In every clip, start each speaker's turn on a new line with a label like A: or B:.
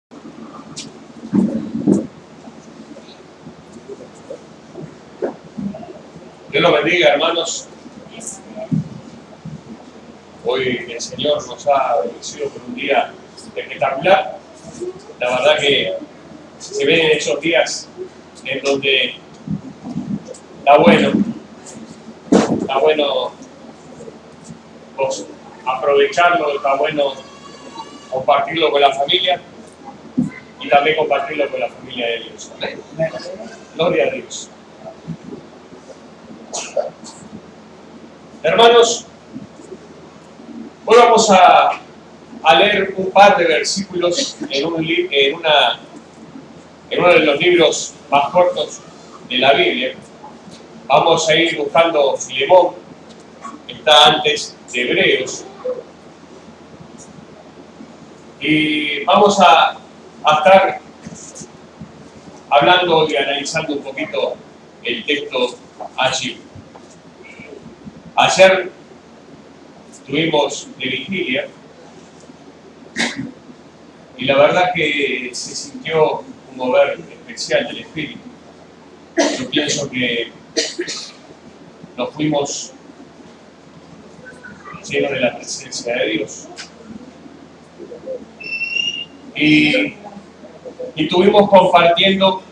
A: Dios los bendiga, hermanos. Hoy el Señor nos ha bendecido por un día espectacular. La verdad que se ven esos días en donde está bueno pues, aprovecharlo, está bueno compartirlo con la familia y también compartirlo con la familia de Dios. Amén. Gloria a Dios. Hermanos, hoy vamos a leer un par de versículos en uno de los libros más cortos de la Biblia. Vamos a ir buscando Filemón, que está antes de Hebreos. Y vamos a estar hablando y analizando un poquito el texto allí. Ayer tuvimos de vigilia y la verdad que se sintió un mover especial del Espíritu. Yo pienso que nos fuimos llenos de la presencia de Dios y estuvimos compartiendo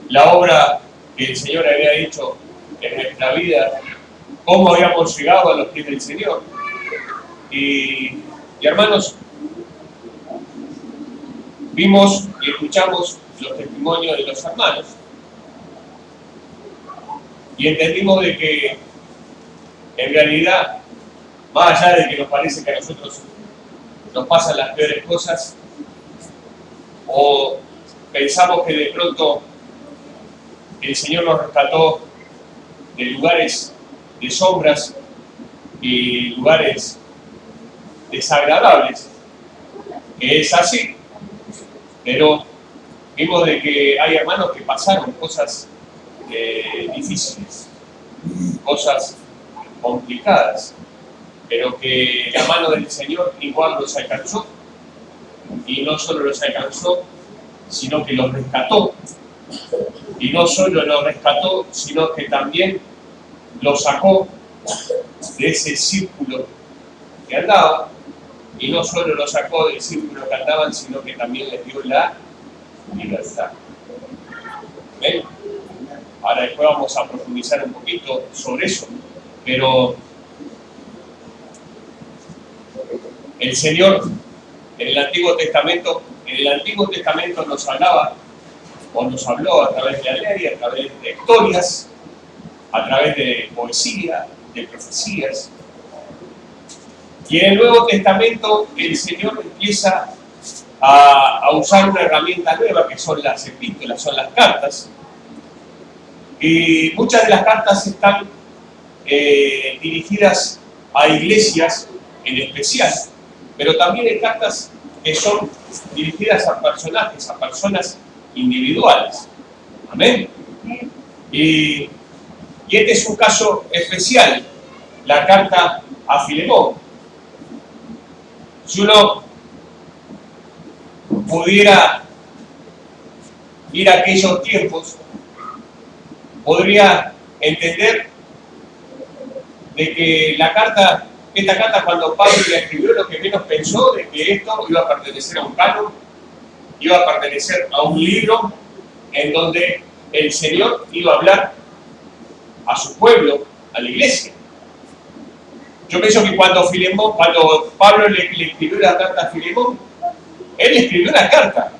A: la obra que el Señor había hecho en nuestra vida, cómo habíamos llegado a los pies del Señor. Y hermanos, vimos y escuchamos los testimonios de los hermanos y entendimos de que en realidad, más allá de que nos parece que a nosotros nos pasan las peores cosas o pensamos que de pronto el Señor nos rescató de lugares de sombras y lugares desagradables, que es así, pero vimos de que hay hermanos que pasaron cosas difíciles, cosas complicadas, pero que la mano del Señor igual los alcanzó, y no solo los alcanzó, sino que los rescató. Y no solo lo rescató, sino que también lo sacó de ese círculo que andaba. Y no solo lo sacó del círculo que andaban, sino que también les dio la libertad. ¿Ven? Ahora después vamos a profundizar un poquito sobre eso. Pero el Señor en el Antiguo Testamento nos hablaba o nos habló a través de la ley, a través de historias, a través de poesía, de profecías. Y en el Nuevo Testamento el Señor empieza a usar una herramienta nueva que son las epístolas, son las cartas. Y muchas de las cartas están dirigidas a iglesias en especial, pero también hay cartas que son dirigidas a personajes, a personas individuales. Amén. Y este es un caso especial, la carta a Filemón. Si uno pudiera ir a aquellos tiempos, podría entender de que esta carta cuando Pablo la escribió, lo que menos pensó de que esto iba a pertenecer a un canon, iba a pertenecer a un libro en donde el Señor iba a hablar a su pueblo, a la iglesia. Yo pienso que cuando Pablo le escribió la carta a Filemón, él le escribió una carta.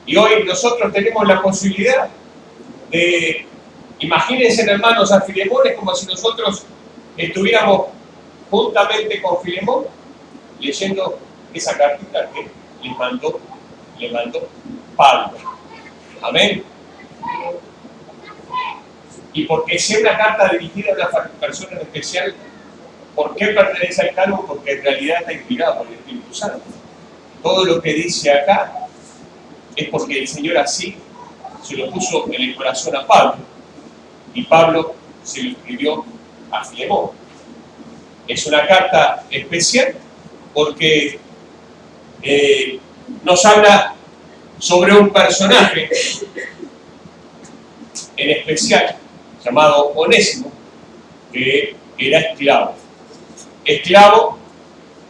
A: Y hoy nosotros tenemos la posibilidad de, imagínense hermanos, a Filemón es como si nosotros estuviéramos juntamente con Filemón leyendo esa cartita que le mandó Pablo. Amén. Y porque sea una carta dirigida a una persona en especial, ¿por qué pertenece al canon? Porque en realidad está inspirado por el Espíritu Santo. Todo lo que dice acá es porque el Señor así se lo puso en el corazón a Pablo, y Pablo se lo escribió a Filemón. Es una carta especial porque nos habla sobre un personaje en especial llamado Onésimo, que era esclavo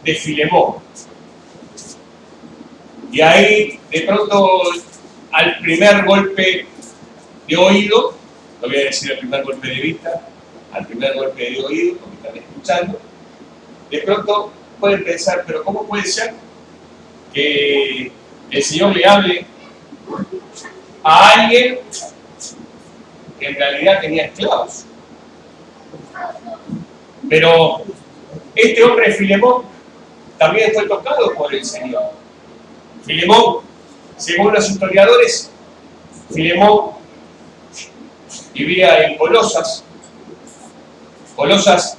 A: de Filemón. Y ahí, de pronto, al primer golpe de oído, no voy a decir al primer golpe de vista, al primer golpe de oído, porque están escuchando, de pronto pueden pensar, pero ¿cómo puede ser que el Señor le hable a alguien que en realidad tenía esclavos? Pero este hombre Filemón también fue tocado por el Señor. Filemón, según los historiadores, Filemón vivía en Colosas. Colosas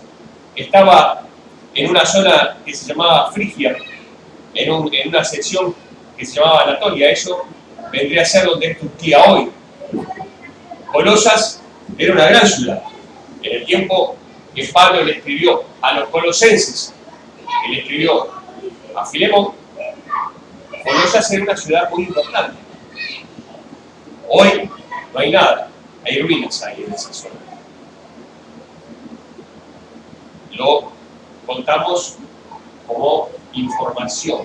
A: estaba en una zona que se llamaba Frigia, en una sección que se llamaba Anatolia. Eso vendría a ser donde es Turquía hoy. Colosas era una gran ciudad. En el tiempo que Pablo le escribió a los colosenses, que le escribió a Filemón, Colosas era una ciudad muy importante. Hoy no hay nada, hay ruinas ahí en esa zona. Lo contamos como información.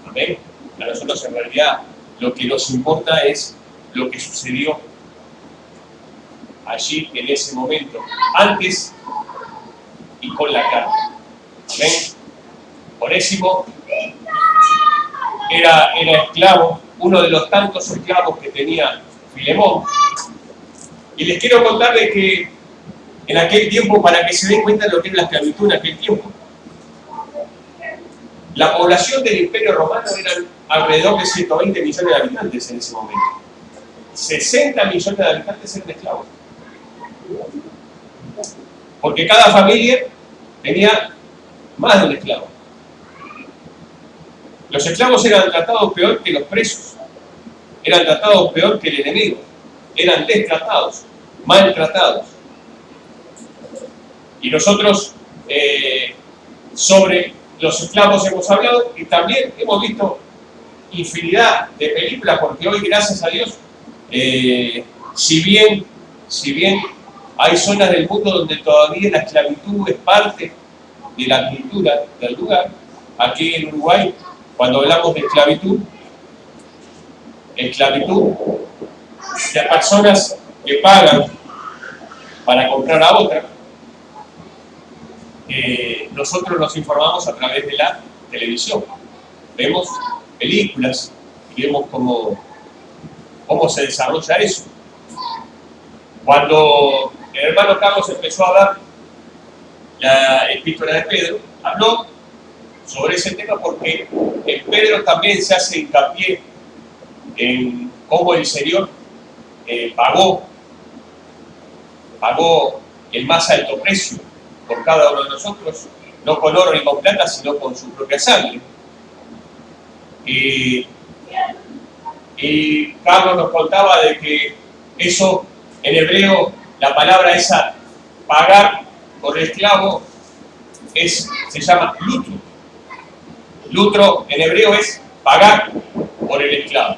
A: ¿Amén? A nosotros en realidad lo que nos importa es lo que sucedió allí en ese momento, antes y con la carta. ¿Amén? Onésimo era esclavo, uno de los tantos esclavos que tenía Filemón. Y les quiero contar de que en aquel tiempo, para que se den cuenta de lo que era la esclavitud en aquel tiempo, la población del Imperio Romano era alrededor de 120 millones de habitantes en ese momento. 60 millones de habitantes eran esclavos. Porque cada familia tenía más de un esclavo. Los esclavos eran tratados peor que los presos, eran tratados peor que el enemigo, eran destratados, maltratados. Y nosotros sobre los esclavos hemos hablado y también hemos visto infinidad de películas, porque hoy, gracias a Dios, si bien hay zonas del mundo donde todavía la esclavitud es parte de la cultura del lugar, aquí en Uruguay, cuando hablamos de esclavitud de personas que pagan para comprar a otra, nosotros nos informamos a través de la televisión. Vemos películas y vemos cómo se desarrolla eso. Cuando el hermano Carlos empezó a dar la epístola de Pedro, habló sobre ese tema porque en Pedro también se hace hincapié en cómo el Señor pagó el más alto precio por cada uno de nosotros, no con oro ni con plata, sino con su propia sangre. Y Carlos nos contaba de que eso, en hebreo, la palabra esa, pagar por el esclavo, se llama lutro. Lutro en hebreo es pagar por el esclavo.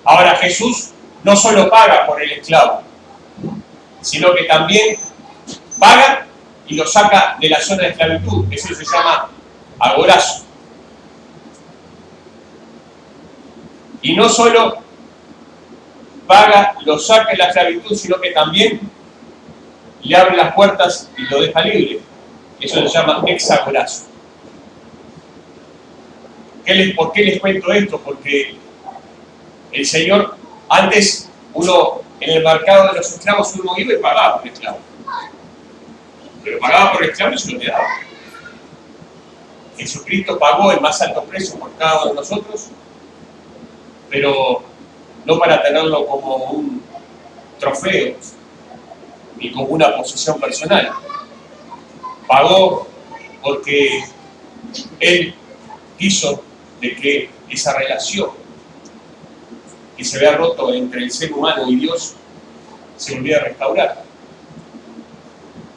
A: Ahora, Jesús no solo paga por el esclavo, sino que también paga y lo saca de la zona de esclavitud. Eso se llama agorazo. Y no solo paga, lo saca de la esclavitud, sino que también le abre las puertas y lo deja libre. Eso se llama exagorazo. ¿Por qué les cuento esto? Porque el Señor, antes, en el mercado de los esclavos, uno iba y pagaba por esclavo. Pero pagaba por esclavo y se lo quedaba. Jesucristo pagó el más alto precio por cada uno de nosotros, pero no para tenerlo como un trofeo ni como una posesión personal. Pagó porque Él quiso de que esa relación que se había roto entre el ser humano y Dios se volviera a restaurar.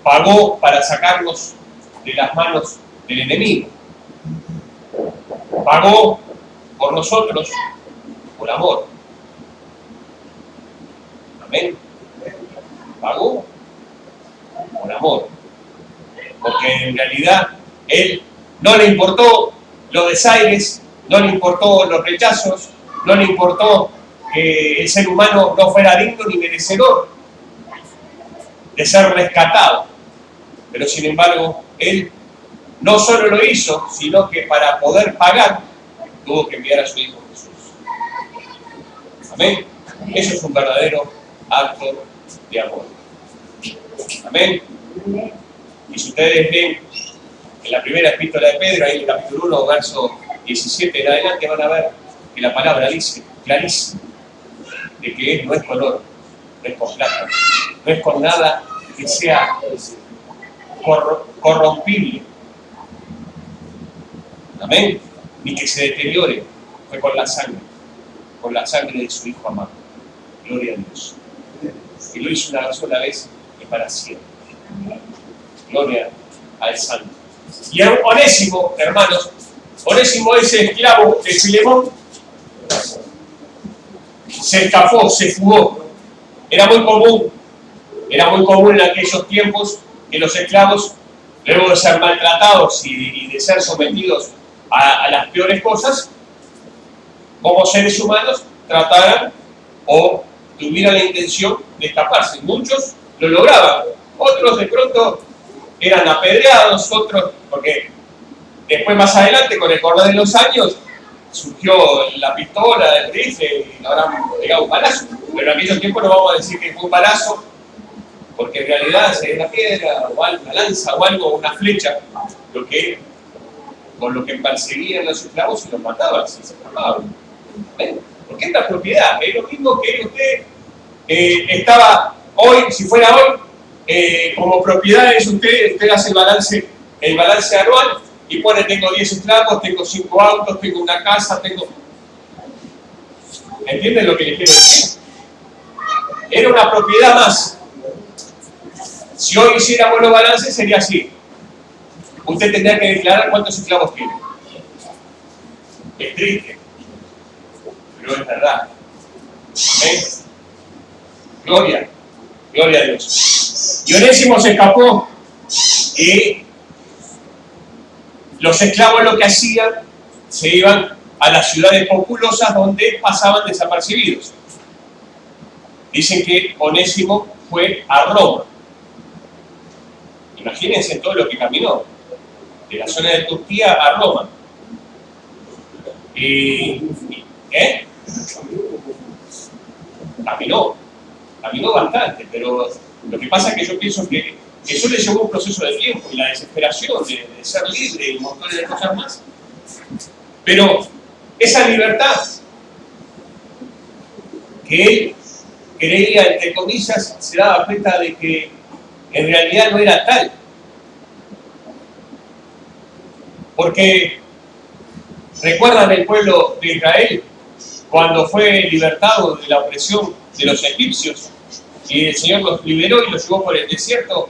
A: pagó para sacarnos de las manos del enemigo. Pagó por nosotros, por amor. Amén. Pagó por amor. Porque en realidad Él no le importó los desaires, no le importó los rechazos, no le importó que el ser humano no fuera digno ni merecedor de ser rescatado. Pero sin embargo, Él no solo lo hizo, sino que para poder pagar, tuvo que enviar a su Hijo Jesús. Amén. Eso es un verdadero acto de amor. Amén. Y si ustedes ven en la primera epístola de Pedro, ahí en el capítulo 1, verso 17 en adelante, van a ver que la palabra dice clarísimo de que Él no es con oro, no es con plata, no es con nada que sea corrompible. Amén. Ni que se deteriore. Fue con la sangre de su Hijo amado. Gloria a Dios. Y lo hizo una sola vez y para siempre. Gloria al Santo. Y a Onésimo, hermanos, Onésimo, ese esclavo de Filemón, se escapó, se fugó. Era muy común en aquellos tiempos que los esclavos, luego de ser maltratados y de ser sometidos a las peores cosas, como seres humanos, trataran o tuvieran la intención de escaparse. Muchos lo lograban, otros de pronto eran apedreados, otros, porque después más adelante, con el correr de los años, surgió la pistola, el rifle, y habrán pegado un balazo. Pero en aquellos tiempos no vamos a decir que fue un balazo, porque en realidad sería una piedra, o una lanza, o algo, una flecha, con lo que perseguían los esclavos y los mataban, si se escapaban. Porque esta propiedad es lo mismo que usted estaba hoy, si fuera hoy, como propiedades, usted hace el balance anual y pone: tengo 10 esclavos, tengo 5 autos, tengo una casa, tengo... ¿Entienden lo que les quiero decir? Era una propiedad más. Si hoy hiciéramos los balances, sería así. Usted tendría que declarar cuántos esclavos tiene. Es triste, pero es verdad. ¿Ves? Gloria a Dios. Y Onésimo se escapó y los esclavos lo que hacían, se iban a las ciudades populosas donde pasaban desapercibidos. Dicen que Onésimo fue a Roma. Imagínense todo lo que caminó, de la zona de Turquía a Roma. Caminó bastante, pero lo que pasa es que yo pienso que eso le llevó un proceso de tiempo y la desesperación de ser libre y un montón de cosas más. Pero esa libertad que él creía, entre comillas, se daba cuenta de que en realidad no era tal. Porque recuerdan el pueblo de Israel cuando fue libertado de la opresión de los egipcios y el Señor los liberó y los llevó por el desierto,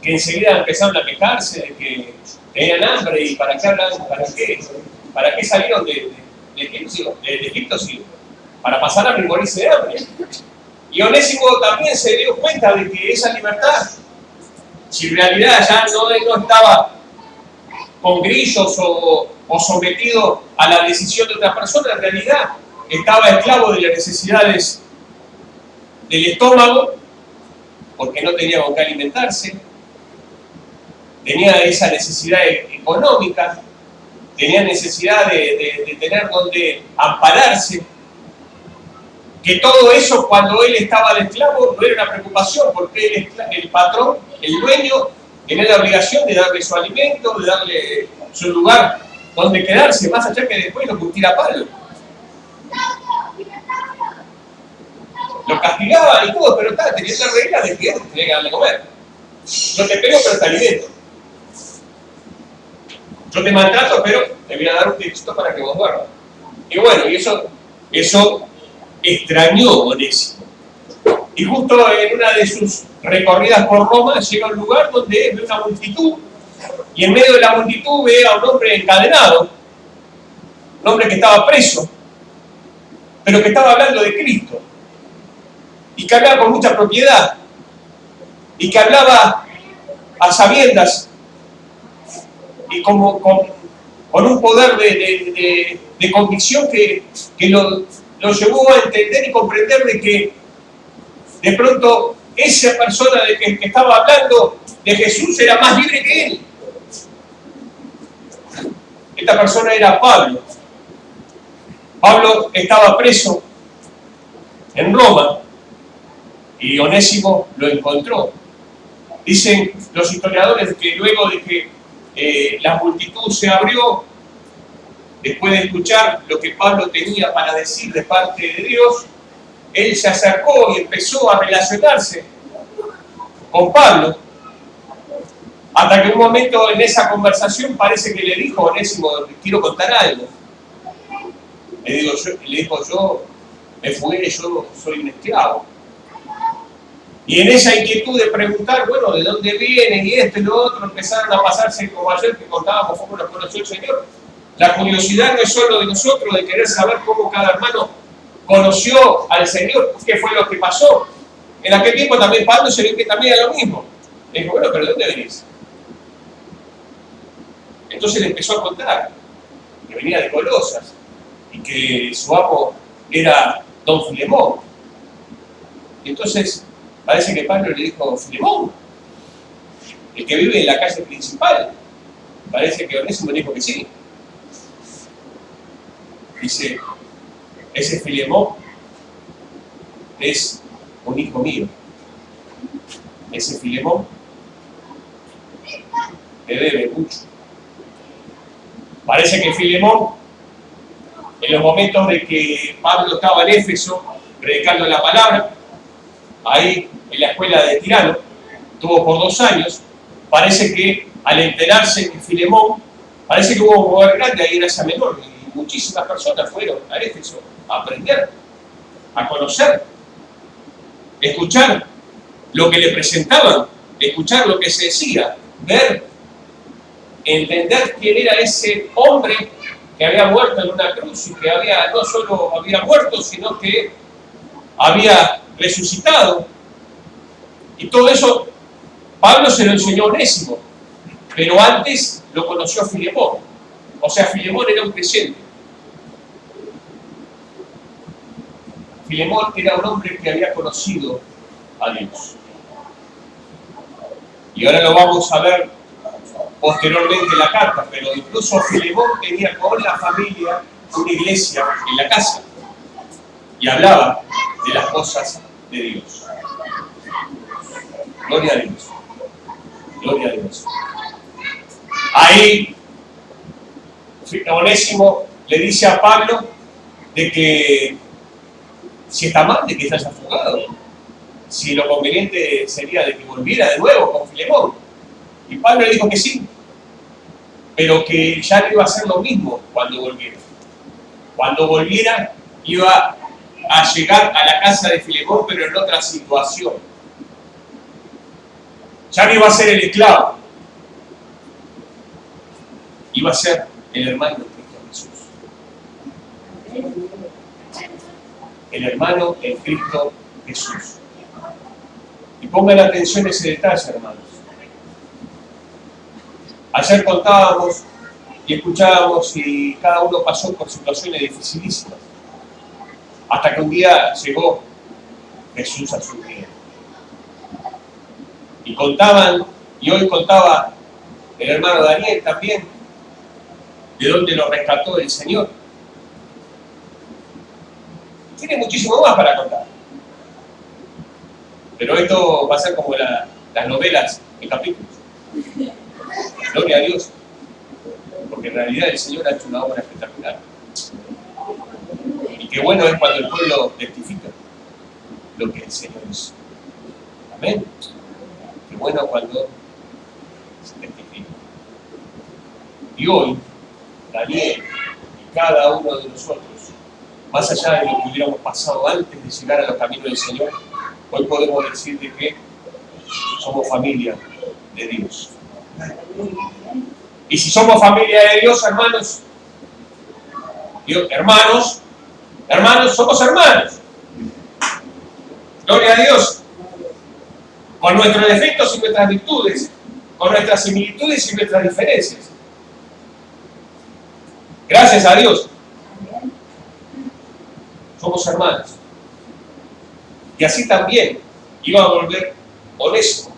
A: que enseguida empezaron a quejarse de que tenían hambre y ¿para qué salieron de Egipto? Sí, para pasar a morirse de hambre. Y Onésimo también se dio cuenta de que esa libertad, si en realidad ya no estaba con grillos o sometido a la decisión de otra persona, en realidad estaba esclavo de las necesidades del estómago, porque no tenía con qué alimentarse, tenía esa necesidad económica, tenía necesidad de tener donde ampararse, que todo eso cuando él estaba de esclavo no era una preocupación, porque el patrón, el dueño, tenía la obligación de darle su alimento, de darle su lugar donde quedarse, más allá que después lo pusiera a palo. Lo castigaba y todo, pero tenía la regla de que tenía que darle a comer. No te pego, pero te alimento. Yo te maltrato, pero te voy a dar un texto para que vos duermas. Y bueno, y eso extrañó Onésimo. Y justo en una de sus recorridas por Roma llega a un lugar donde ve una multitud, y en medio de la multitud ve a un hombre encadenado, un hombre que estaba preso, pero que estaba hablando de Cristo, y que hablaba con mucha propiedad, y que hablaba a sabiendas, y con un poder de convicción que lo llevó a entender y comprender de que de pronto esa persona de que estaba hablando de Jesús era más libre que él. Esta persona era Pablo. Pablo estaba preso en Roma y Onésimo lo encontró. Dicen los historiadores que luego de que la multitud se abrió, después de escuchar lo que Pablo tenía para decir de parte de Dios, él se acercó y empezó a relacionarse con Pablo, hasta que en un momento en esa conversación parece que le dijo a Onésimo, quiero contar algo. Le dijo, yo me fui, yo soy un esclavo. Y en esa inquietud de preguntar, bueno, ¿de dónde viene? Y esto y lo otro, empezaron a pasarse como ayer que contábamos cómo nos conoció el Señor. La curiosidad no es solo de nosotros, de querer saber cómo cada hermano conoció al Señor, qué fue lo que pasó. En aquel tiempo también Pablo se vio que también era lo mismo. Le dijo, bueno, pero ¿de dónde venís? Entonces le empezó a contar que venía de Colosas y que su amo era don Filemón. Y entonces parece que Pablo le dijo, Filemón, el que vive en la calle principal. Parece que Onésimo dijo que sí. Dice, ese Filemón es un hijo mío. Ese Filemón me debe mucho. Parece que Filemón, en los momentos de que Pablo estaba en Éfeso, predicando la palabra, ahí en la escuela de Tirano, tuvo por 2 años, parece que al enterarse que Filemón, parece que hubo un lugar grande ahí en Asia Menor, y muchísimas personas fueron a Éfeso a aprender, a conocer, escuchar lo que le presentaban, escuchar lo que se decía, ver, entender quién era ese hombre que había muerto en una cruz y que no solo había muerto, sino que había resucitado. Y todo eso Pablo se lo enseñó a Onésimo, pero antes lo conoció Filemón. O sea, Filemón era un creyente. Filemón era un hombre que había conocido a Dios. Y ahora lo vamos a ver posteriormente en la carta, pero incluso Filemón tenía con la familia una iglesia en la casa y hablaba de las cosas de Dios. Gloria a Dios. Gloria a Dios. Ahí Onésimo le dice a Pablo de que si está mal de que se haya fugado, si lo conveniente sería de que volviera de nuevo con Filemón. Y Pablo le dijo que sí, pero que ya no iba a hacer lo mismo cuando volviera. Cuando volviera iba a llegar a la casa de Filemón, pero en otra situación. Ya no iba a ser el esclavo, iba a ser el hermano de Cristo Jesús. El hermano en Cristo Jesús. Y pongan atención a ese detalle, hermanos. Ayer contábamos y escuchábamos y cada uno pasó por situaciones dificilísimas. Hasta que un día llegó Jesús a su vida. Y contaban, y hoy contaba el hermano Daniel también, de dónde lo rescató el Señor. Tiene muchísimo más para contar. Pero esto va a ser como las novelas en capítulos. Gloria a Dios. Porque en realidad el Señor ha hecho una obra espectacular. Y qué bueno es cuando el pueblo testifica lo que el Señor hizo. Amén. Qué bueno cuando se testifica. Y hoy, Daniel y cada uno de nosotros, más allá de lo que hubiéramos pasado antes de llegar a los caminos del Señor, hoy podemos decir de que somos familia de Dios. Y si somos familia de Dios, hermanos, hermanos, somos hermanos. Gloria a Dios. Con nuestros defectos y nuestras virtudes, con nuestras similitudes y nuestras diferencias. Gracias a Dios. Somos hermanos. Y así también iba a volver Onésimo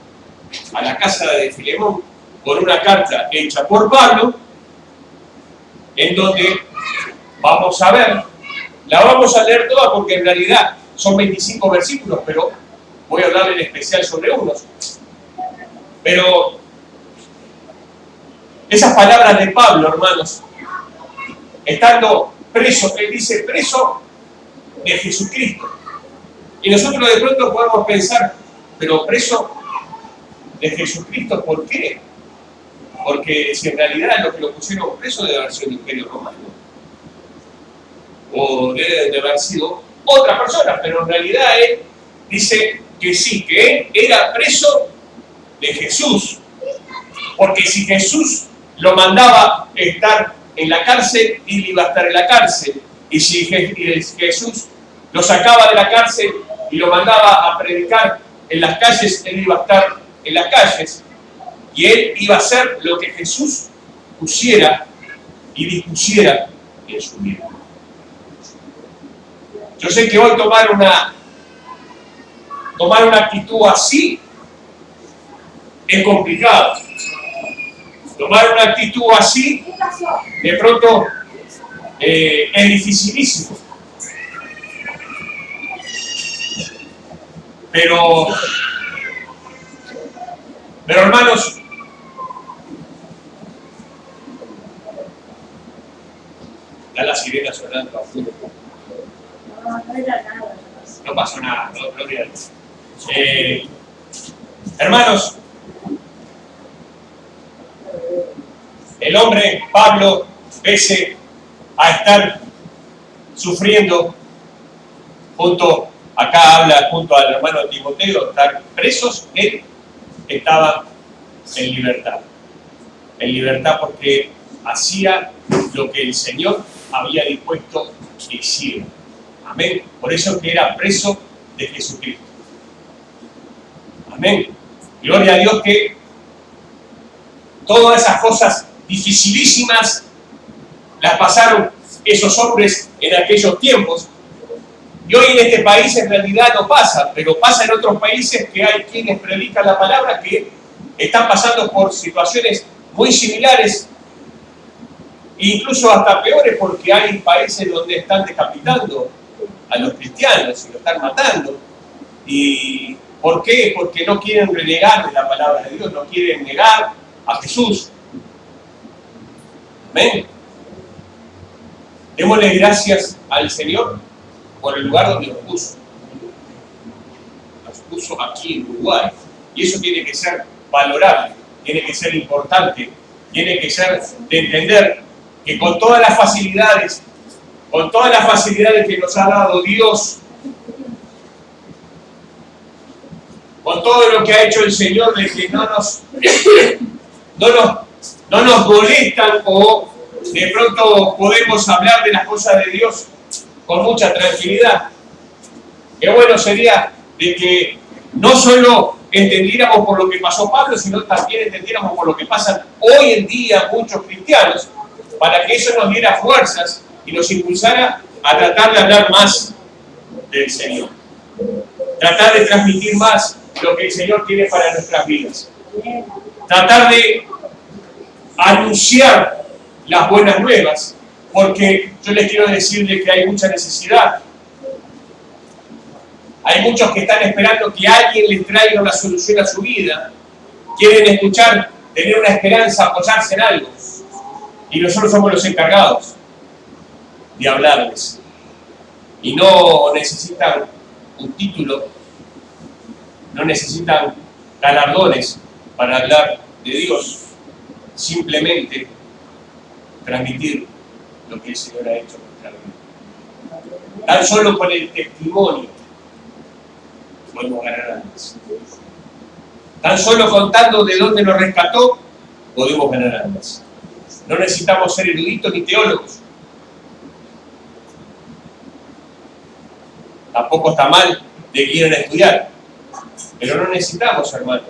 A: a la casa de Filemón con una carta hecha por Pablo, en donde vamos a ver, la vamos a leer toda porque en realidad son 25 versículos, pero voy a hablar en especial sobre unos. Pero esas palabras de Pablo, hermanos, estando preso, él dice preso de Jesucristo. Y nosotros de pronto podemos pensar, pero preso de Jesucristo, ¿por qué? Porque si en realidad lo que lo pusieron preso debe haber sido el Imperio Romano. O debe de haber sido otra persona, pero en realidad él dice que sí, que él era preso de Jesús. Porque si Jesús lo mandaba estar en la cárcel, él iba a estar en la cárcel. Y si Jesús lo sacaba de la cárcel y lo mandaba a predicar en las calles, él iba a estar en las calles. Y él iba a hacer lo que Jesús pusiera y dispusiera en su vida. Yo sé que hoy tomar una actitud así es complicado. Tomar una actitud así, de pronto, es dificilísimo. Pero hermanos, ya la sirena sonando afuera. No pasó nada, no, gloria a Dios. Hermanos, el hombre, Pablo, pese a estar sufriendo, acá habla junto al hermano Timoteo, estar presos, él estaba en libertad. En libertad porque hacía lo que el Señor había dispuesto que hiciera. Amén. Por eso que era preso de Jesucristo. Amén. Gloria a Dios que todas esas cosas dificilísimas las pasaron esos hombres en aquellos tiempos. Y hoy en este país en realidad no pasa, pero pasa en otros países que hay quienes predican la palabra que están pasando por situaciones muy similares, incluso hasta peores, porque hay países donde están decapitando a los cristianos y lo están matando. ¿Y por qué? Porque no quieren renegar de la palabra de Dios, no quieren negar a Jesús. Amén. Démosle gracias al Señor por el lugar donde nos puso. Nos puso aquí en Uruguay. Y eso tiene que ser valorable, tiene que ser importante, tiene que ser de entender que con todas las facilidades que nos ha dado Dios, con todo lo que ha hecho el Señor, de que no nos molestan o de pronto podemos hablar de las cosas de Dios con mucha tranquilidad. Qué bueno sería de que no solo entendiéramos por lo que pasó Pablo, sino también entendiéramos por lo que pasan hoy en día muchos cristianos, para que eso nos diera fuerzas y nos impulsara a tratar de hablar más del Señor. Tratar de transmitir más lo que el Señor tiene para nuestras vidas. Tratar de anunciar las buenas nuevas, porque yo les quiero decirles que hay mucha necesidad. Hay muchos que están esperando que alguien les traiga una solución a su vida. Quieren escuchar, tener una esperanza, apoyarse en algo. Y nosotros somos los encargados de hablarles. Y no necesitan un título, no necesitan galardones para hablar de Dios. Simplemente transmitir lo que el Señor ha hecho en nuestra vida. Tan solo con el testimonio podemos ganar almas. Tan solo contando de dónde nos rescató, podemos ganar almas. No necesitamos ser eruditos ni teólogos. Tampoco está mal de que quieran estudiar. Pero no necesitamos, hermanos,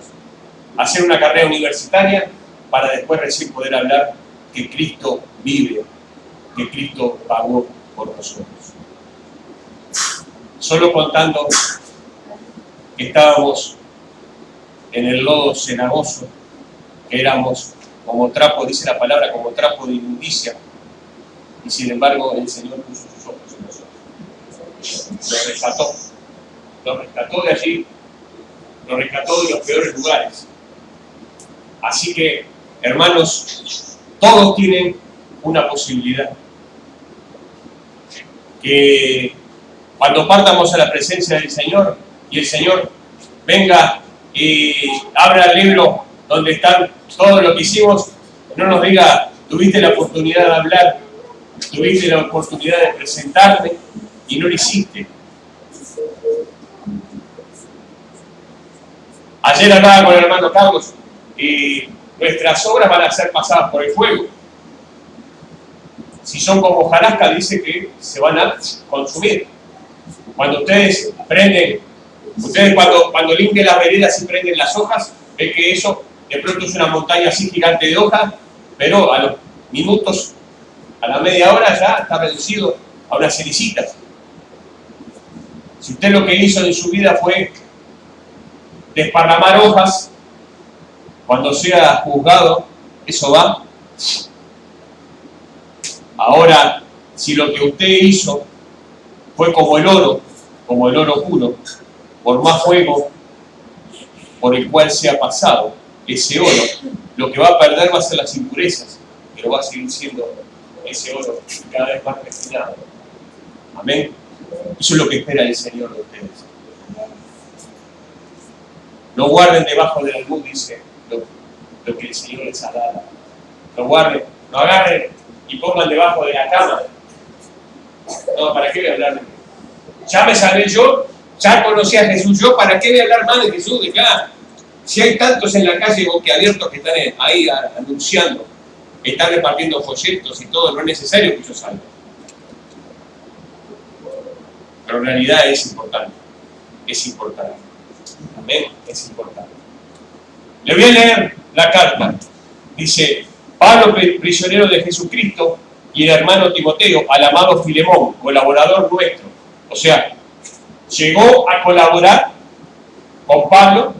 A: hacer una carrera universitaria para después recién poder hablar que Cristo vive, que Cristo pagó por nosotros. Solo contando que estábamos en el lodo cenagoso, que éramos como trapo, dice la palabra, como trapo de inmundicia, y sin embargo el Señor puso sus ojos en nosotros. Nos rescató de allí, nos rescató de los peores lugares. Así que, hermanos, todos tienen una posibilidad. Que cuando partamos a la presencia del Señor y el Señor venga y abra el libro donde están todo lo que hicimos, no nos diga, tuviste la oportunidad de hablar, tuviste la oportunidad de presentarte y no lo hiciste. Ayer hablaba con el hermano Carlos y nuestras obras van a ser pasadas por el fuego. Si son como hojarasca, dice que se van a consumir. Cuando ustedes prenden, cuando limpian las veredas y prenden las hojas, ven que eso de pronto es una montaña así gigante de hojas, pero a los minutos, a la media hora ya está reducido a unas cericitas. Si usted lo que hizo en su vida fue desparramar hojas, cuando sea juzgado, eso va. Ahora, si lo que usted hizo fue como el oro puro, por más fuego por el cual se ha pasado ese oro, lo que va a perder va a ser las impurezas, pero va a seguir siendo ese oro cada vez más refinado. Amén. Eso es lo que espera el Señor de ustedes. No guarden debajo del almud, dice lo que el Señor les ha dado. No guarden, no agarren y pongan debajo de la cama. No, ¿para qué voy a hablar de mí? Ya me salvé yo, ya conocí a Jesús yo, ¿para qué voy a hablar más de Jesús? De acá. Si hay tantos en la calle boquiabiertos que están ahí anunciando, que están repartiendo folletos y todo, no es necesario que yo salga. Pero en realidad es importante. Es importante. Amén, es importante. Le voy a leer la carta. Dice, Pablo, prisionero de Jesucristo, y el hermano Timoteo, al amado Filemón, colaborador nuestro. O sea, llegó a colaborar con Pablo,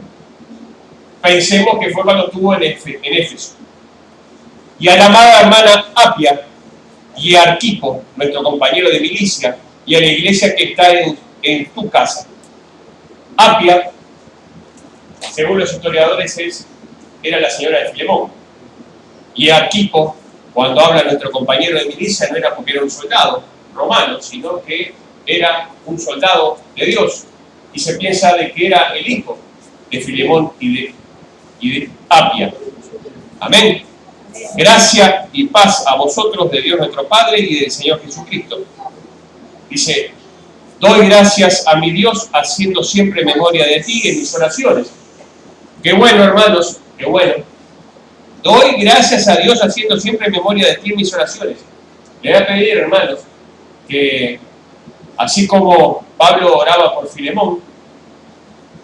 A: pensemos que fue cuando estuvo en Éfeso. Y a la amada hermana Apia y a Arquipo, nuestro compañero de milicia, y a la iglesia que está en tu casa. Apia, según los historiadores, era la señora de Filemón. Y Arquipo, cuando habla nuestro compañero de milicia, no era porque era un soldado romano, sino que era un soldado de Dios. Y se piensa de que era el hijo de Filemón y de Apia. Amén. Gracia y paz a vosotros de Dios nuestro Padre y del Señor Jesucristo. Dice, doy gracias a mi Dios haciendo siempre memoria de ti en mis oraciones. Qué bueno, hermanos, qué bueno. Doy gracias a Dios haciendo siempre memoria de ti en mis oraciones. Le voy a pedir, hermanos, que así como Pablo oraba por Filemón,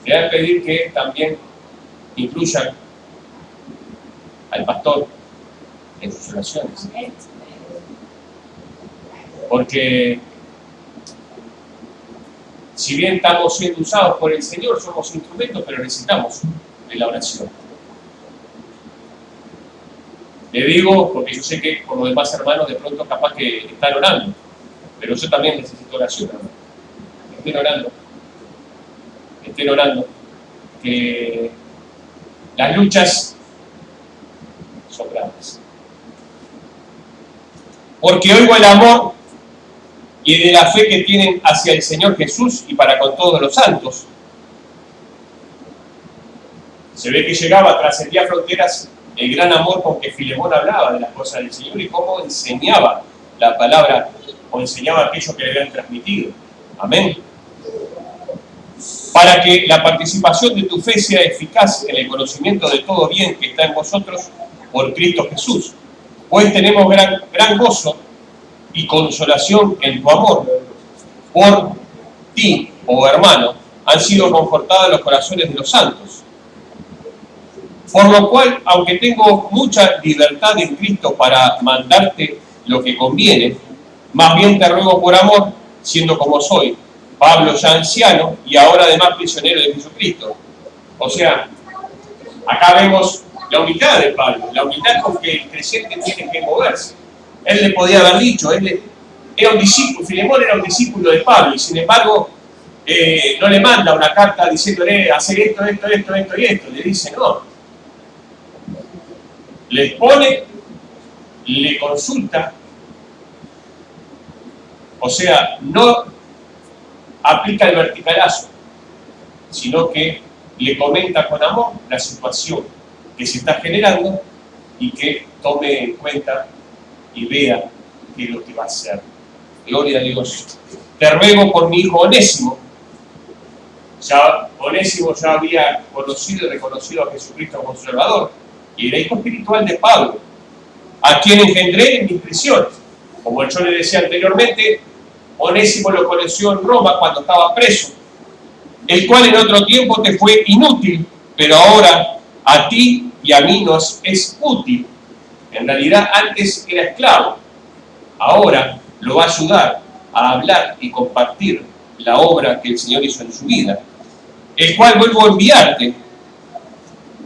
A: le voy a pedir que también incluyan al pastor en sus oraciones. Porque si bien estamos siendo usados por el Señor, somos instrumentos, pero necesitamos de la oración. Le digo, porque yo sé que por los demás hermanos de pronto capaz que están orando, pero yo también necesito oración, hermano. Estén orando, que las luchas son grandes. Porque oigo el amor y de la fe que tienen hacia el Señor Jesús y para con todos los santos. Se ve que llegaba, trascendía fronteras, el gran amor con que Filemón hablaba de las cosas del Señor y cómo enseñaba la palabra o enseñaba aquello que le habían transmitido. Amén. para que la participación de tu fe sea eficaz en el conocimiento de todo bien que está en vosotros por Cristo Jesús. Pues tenemos gran gozo y consolación en tu amor. Por ti, oh hermano, han sido confortados los corazones de los santos. Por lo cual, aunque tengo mucha libertad en Cristo para mandarte lo que conviene, más bien te ruego por amor, siendo como soy, Pablo ya anciano y ahora además prisionero de Jesucristo. O sea, acá vemos la humildad de Pablo, la humildad con que el creyente tiene que moverse. Él le podía haber dicho, era un discípulo, Filemón era un discípulo de Pablo, y sin embargo no le manda una carta diciéndole hacer esto y esto. Le dice no. Le expone, le consulta, o sea, no aplica el verticalazo, sino que le comenta con amor la situación que se está generando y que tome en cuenta y vea qué es lo que va a hacer. Gloria a Dios. Te ruego por mi hijo Onésimo. Onésimo ya había conocido y reconocido a Jesucristo como Salvador y era hijo espiritual de Pablo, a quien engendré en mis prisiones. Como yo le decía anteriormente, Onésimo lo conoció en Roma cuando estaba preso, el cual en otro tiempo te fue inútil, pero ahora a ti y a mí nos es útil. En realidad antes era esclavo, ahora lo va a ayudar a hablar y compartir la obra que el Señor hizo en su vida, el cual vuelvo a enviarte.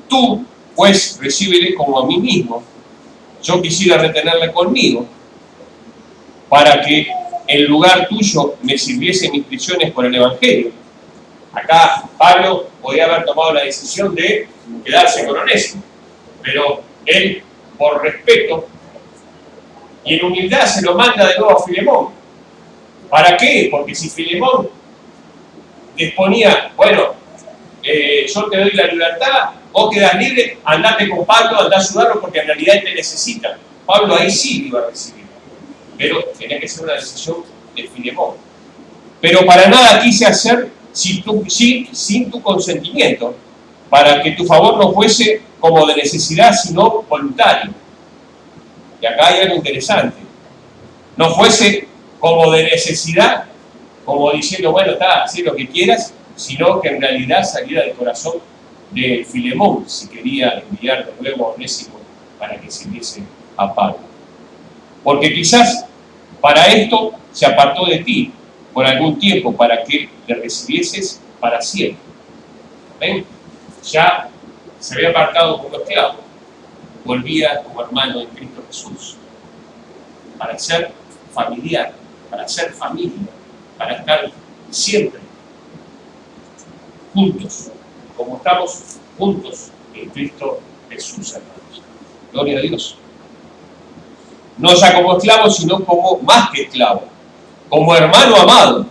A: Tú, pues, recíbele como a mí mismo. Yo quisiera retenerle conmigo, para que en lugar tuyo me sirviese mis prisiones por el Evangelio. Acá Pablo podía haber tomado la decisión de quedarse con Onésimo, pero él, por respeto y en humildad, se lo manda de nuevo a Filemón. ¿Para qué? Porque si Filemón disponía, bueno, yo te doy la libertad, vos quedás libre, andate con Pablo, andá a ayudarlo porque en realidad él te necesita. Pablo ahí sí iba a recibir, pero tenía que ser una decisión de Filemón. Pero para nada quise hacer sin tu consentimiento, para que tu favor no fuese como de necesidad, sino voluntario. Y acá hay algo interesante. No fuese como de necesidad, como diciendo, bueno, está, haz lo que quieras, sino que en realidad saliera del corazón de Filemón, si quería enviar de nuevo a Onésimo para que sirviese a Pablo. Porque quizás para esto se apartó de ti por algún tiempo, para que le recibieses para siempre. ¿Ven? Ya se había apartado como esclavo, volvía como hermano en Cristo Jesús, para ser familiar, para ser familia, para estar siempre juntos, como estamos juntos en Cristo Jesús, hermanos. Gloria a Dios. No ya como esclavo, sino como más que esclavo, como hermano amado,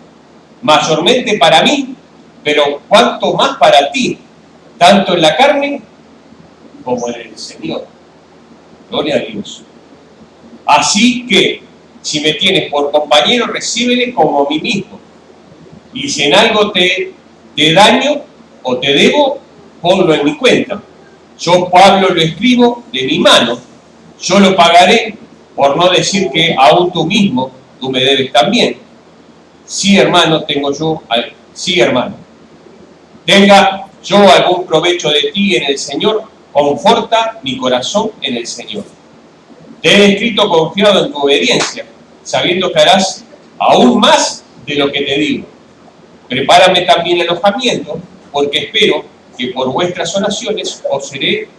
A: mayormente para mí, pero cuanto más para ti, tanto en la carne como en el Señor. Gloria a Dios. Así que, si me tienes por compañero, recíbele como a mí mismo. Y si en algo te daño o te debo, ponlo en mi cuenta. Yo, Pablo, lo escribo de mi mano. Yo lo pagaré, por no decir que aún tú mismo, tú me debes también. Sí, hermano, sí, hermano. Tenga yo algún provecho de ti en el Señor, conforta mi corazón en el Señor. Te he escrito confiado en tu obediencia, sabiendo que harás aún más de lo que te digo. Prepárame también el alojamiento, porque espero que por vuestras oraciones os seré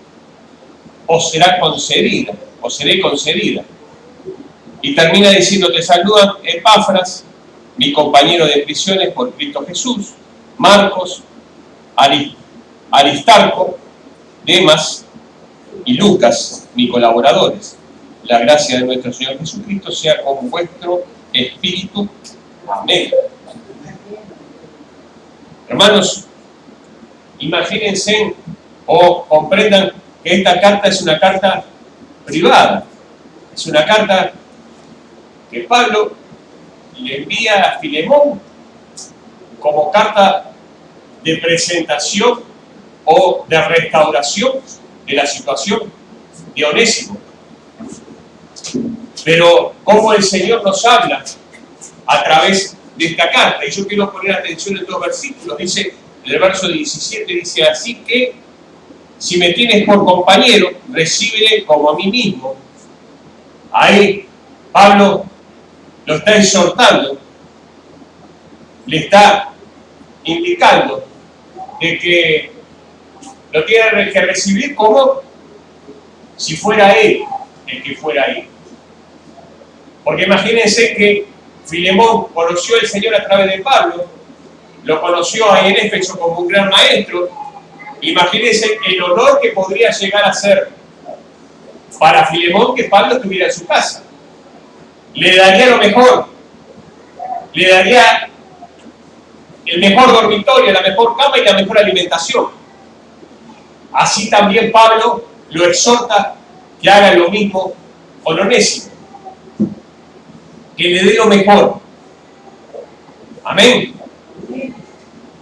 A: concedida. Y termina diciendo, te saludan Epafras, mi compañero de prisiones por Cristo Jesús, Marcos, Aristarco, Demas y Lucas, mis colaboradores. La gracia de nuestro Señor Jesucristo sea con vuestro espíritu. Amén. Hermanos, imagínense o comprendan que esta carta es una carta privada. Es una carta que Pablo le envía a Filemón como carta de presentación o de restauración de la situación de Onésimo. Pero cómo el Señor nos habla a través de esta carta, y yo quiero poner atención en dos versículos. Dice, en el verso 17 dice, así que si me tienes por compañero, recíbele como a mí mismo. Ahí Pablo lo está exhortando, le está indicando de que lo tiene que recibir como si fuera él el que fuera ahí. Porque imagínense que Filemón conoció al Señor a través de Pablo, lo conoció ahí en Éfeso como un gran maestro. Imagínense el honor que podría llegar a ser para Filemón que Pablo estuviera en su casa. Le daría lo mejor, le daría el mejor dormitorio, la mejor cama y la mejor alimentación. Así también Pablo lo exhorta que haga lo mismo con Onésimo, que le dé lo mejor. Amén.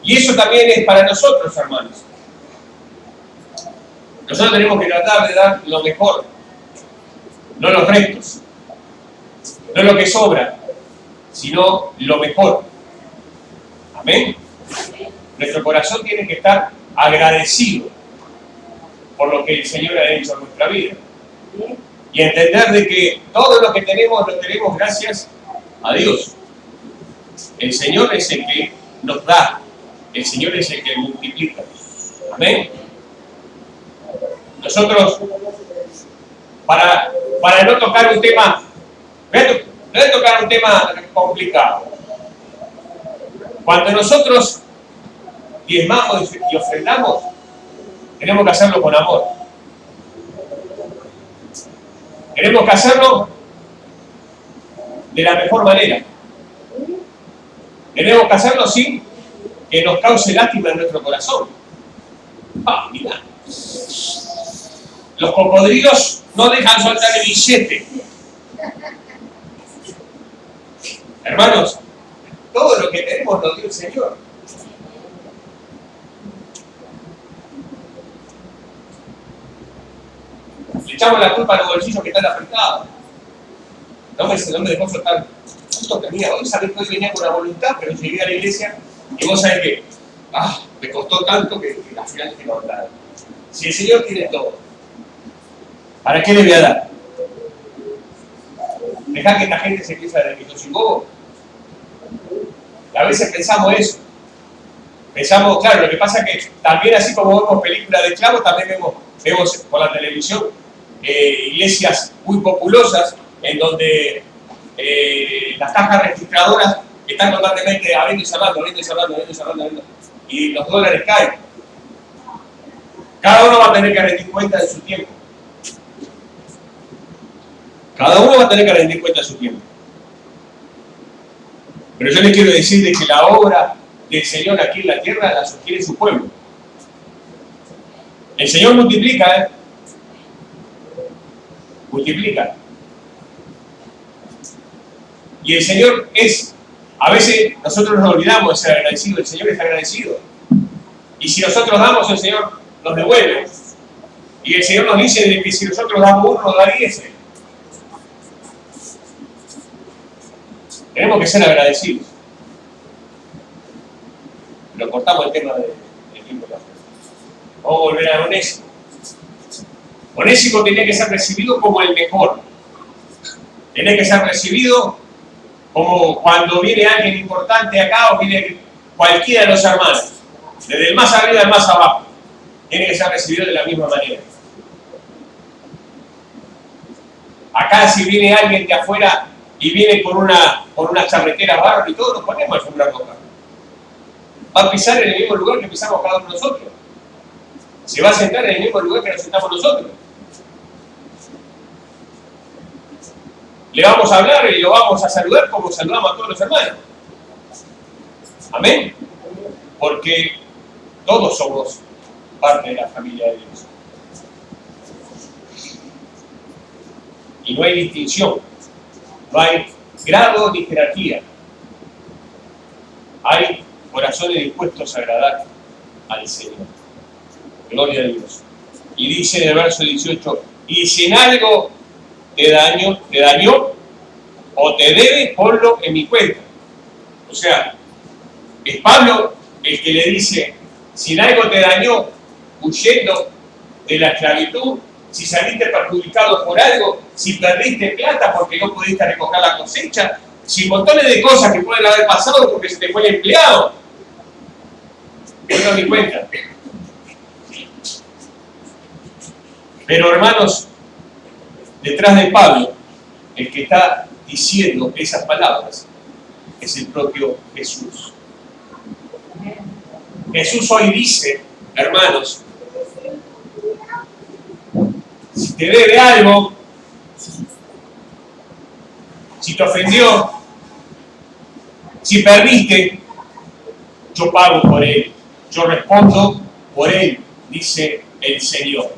A: Y eso también es para nosotros, hermanos. Nosotros tenemos que tratar de dar lo mejor, no los restos, no lo que sobra, sino lo mejor. Amén. Nuestro corazón tiene que estar agradecido por lo que el Señor ha hecho en nuestra vida. Y entender de que todo lo que tenemos, lo tenemos gracias a Dios. El Señor es el que nos da, el Señor es el que multiplica. Amén. Nosotros, para no tocar un tema, voy a tocar un tema complicado. Cuando nosotros diezmamos y ofrendamos, tenemos que hacerlo con amor. Tenemos que hacerlo de la mejor manera. Tenemos que hacerlo sin que nos cause lástima en nuestro corazón. Mira. Los cocodrilos no dejan soltar el billete. Hermanos, todo lo que tenemos nos dio el Señor. Le echamos la culpa a los bolsillos que están apretados. No me dejó soltar. Justo tenía hoy, sabés que hoy venía con la voluntad, pero llegué a la iglesia y vos sabés que me costó tanto que al final dije no, nada. Si el Señor tiene todo, ¿para qué le voy a dar? Dejá que esta gente se empiece a derribar. Si vos, a veces pensamos eso. Pensamos, claro, lo que pasa es que también así como vemos películas de esclavos, también vemos por la televisión iglesias muy populosas en donde las cajas registradoras están constantemente abriendo y cerrando, y los dólares caen. Cada uno va a tener que rendir cuenta de su tiempo. Cada uno va a tener que rendir cuenta de su tiempo. Pero yo les quiero decir de que la obra del Señor aquí en la tierra la sostiene su pueblo. El Señor multiplica, multiplica. Y el Señor a veces nosotros nos olvidamos de ser agradecidos, el Señor es agradecido. Y si nosotros damos, el Señor nos devuelve. Y el Señor nos dice de que si nosotros damos uno, nos da 10. Tenemos que ser agradecidos. Pero cortamos el tema del tiempo. Vamos a volver a Onésimo. Onésimo tenía que ser recibido como el mejor. Tenía que ser recibido como cuando viene alguien importante acá o viene cualquiera de los hermanos. Desde el más arriba al más abajo. Tiene que ser recibido de la misma manera. Acá si viene alguien de afuera y viene con una charretera barro y todo, nos ponemos alfombra roja. Va a pisar en el mismo lugar que pisamos cada uno de nosotros. Se va a sentar en el mismo lugar que nos sentamos nosotros. Le vamos a hablar y lo vamos a saludar como saludamos a todos los hermanos. Amén. Porque todos somos parte de la familia de Dios. Y no hay distinción. No hay grado ni jerarquía. Hay corazones dispuestos a agradar al Señor. Gloria a Dios. Y dice en el verso 18, y si en algo te dañó o te debe, ponlo en mi cuenta. O sea, es Pablo el que le dice, si en algo te dañó huyendo de la esclavitud, si saliste perjudicado por algo, si perdiste plata porque no pudiste recoger la cosecha, si montones de cosas que pueden haber pasado porque se te fue el empleado, ponlo en mi cuenta. Pero hermanos, detrás de Pablo, el que está diciendo esas palabras es el propio Jesús. Jesús hoy dice, hermanos, si te debe algo, si te ofendió, si perdiste, yo pago por él, yo respondo por él, dice el Señor.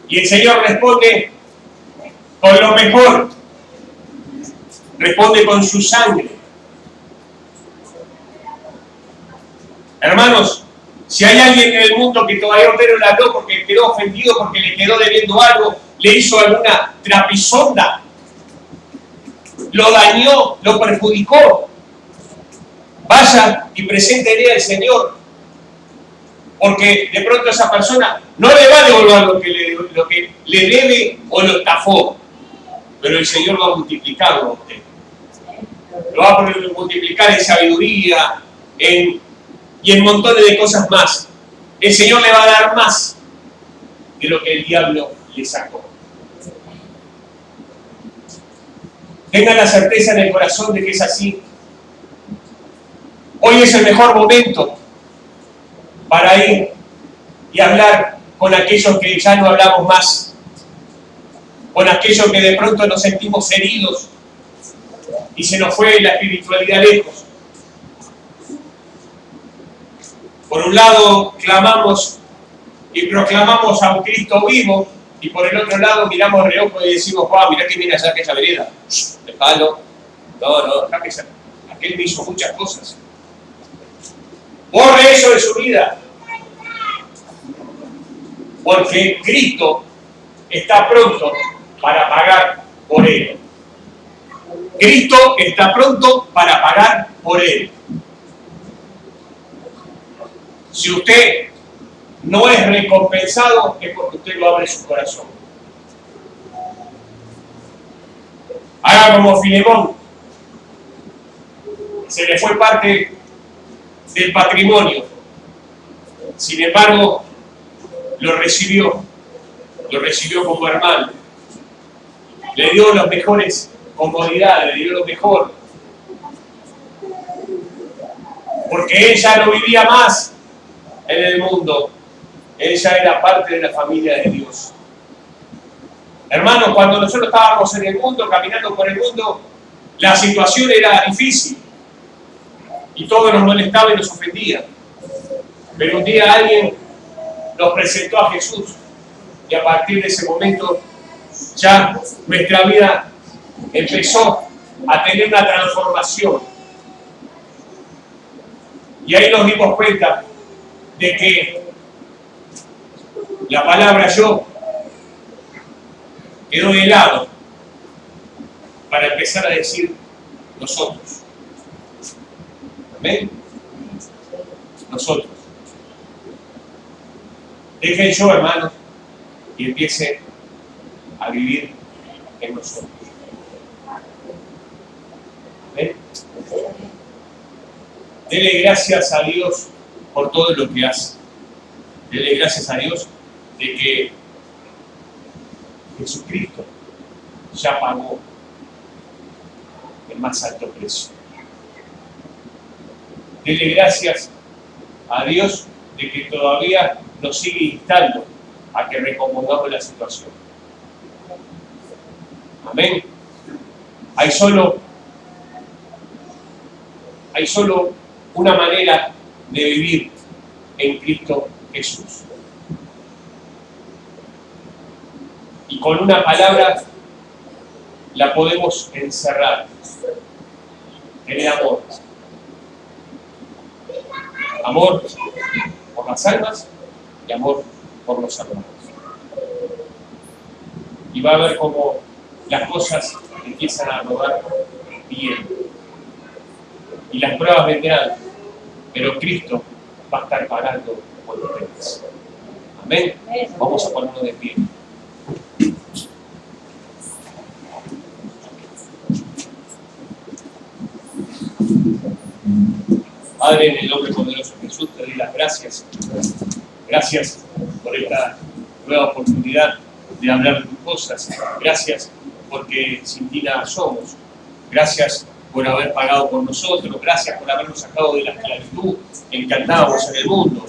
A: Y el Señor responde con lo mejor, responde con su sangre. Hermanos, si hay alguien en el mundo que todavía no le habló porque quedó ofendido, porque le quedó debiendo algo, le hizo alguna trapisonda, lo dañó, lo perjudicó, vaya y preséntele al Señor, porque de pronto esa persona no le va a devolver lo que le debe o lo estafó, pero el Señor va a multiplicarlo a usted. Lo va a multiplicar en sabiduría, y en montones de cosas más. El Señor le va a dar más de lo que el diablo le sacó. Tengan la certeza en el corazón de que es así. Hoy es el mejor momento para ir y hablar con aquellos que ya no hablamos más, con aquellos que de pronto nos sentimos heridos y se nos fue la espiritualidad lejos. Por un lado clamamos y proclamamos a un Cristo vivo, y por el otro lado miramos reojo y decimos, mirá que viene allá aquella vereda, dejalo, no, aquel me hizo muchas cosas. Borre eso de su vida, porque Cristo está pronto para pagar por él. Cristo está pronto para pagar por él. Si usted no es recompensado, es porque usted lo abre su corazón. Haga como Filemón. Se le fue parte del patrimonio. Sin embargo, lo recibió como hermano. Le dio las mejores comodidades, le dio lo mejor. Porque él ya no vivía más en el mundo. Ella era parte de la familia de Dios. Hermanos, cuando nosotros estábamos en el mundo, caminando por el mundo, la situación era difícil y todo nos molestaba y nos ofendía. Pero un día alguien nos presentó a Jesús y a partir de ese momento ya nuestra vida empezó a tener una transformación. Y ahí nos dimos cuenta de que la palabra yo quedó de lado para empezar a decir nosotros. ¿Amén? Nosotros. Deje el yo, hermanos, y empiece a vivir en nosotros. ¿Amén? Dele gracias a Dios por todo lo que hace. Dele gracias a Dios de que Jesucristo ya pagó el más alto precio. Dele gracias a Dios de que todavía nos sigue instando a que recompongamos la situación. Amén. Hay solo una manera de vivir en Cristo Jesús. Y con una palabra la podemos encerrar en el amor. Amor por las almas y amor por los hermanos. Y va a ver cómo las cosas empiezan a rodar bien. Y las pruebas vendrán, pero Cristo va a estar pagando por ustedes. Amén. Vamos a ponernos de pie. Padre, en el nombre poderoso de Jesús, te doy las gracias. Gracias por esta nueva oportunidad de hablar de tus cosas. Gracias porque sin ti nada somos. Gracias por haber pagado por nosotros. Gracias por habernos sacado de la esclavitud en que andábamos en el mundo.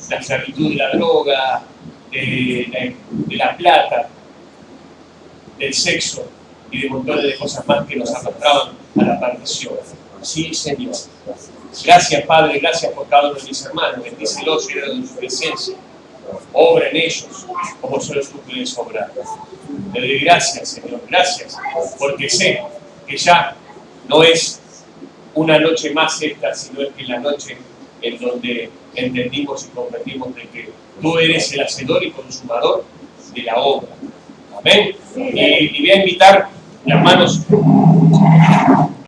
A: La esclavitud de la droga, de la plata, del sexo y de montones de cosas más que nos arrastraban a la perdición. Sí, Señor. Gracias, Padre, gracias por cada uno de mis hermanos. Bendícelos y de su presencia. Obra en ellos como solo tú puedes obrar. Te doy gracias, Señor, gracias, porque sé que ya no es una noche más esta, sino es que la noche en donde entendimos y comprendimos de que tú eres el hacedor y consumador de la obra. Amén. Y voy a invitar, hermanos,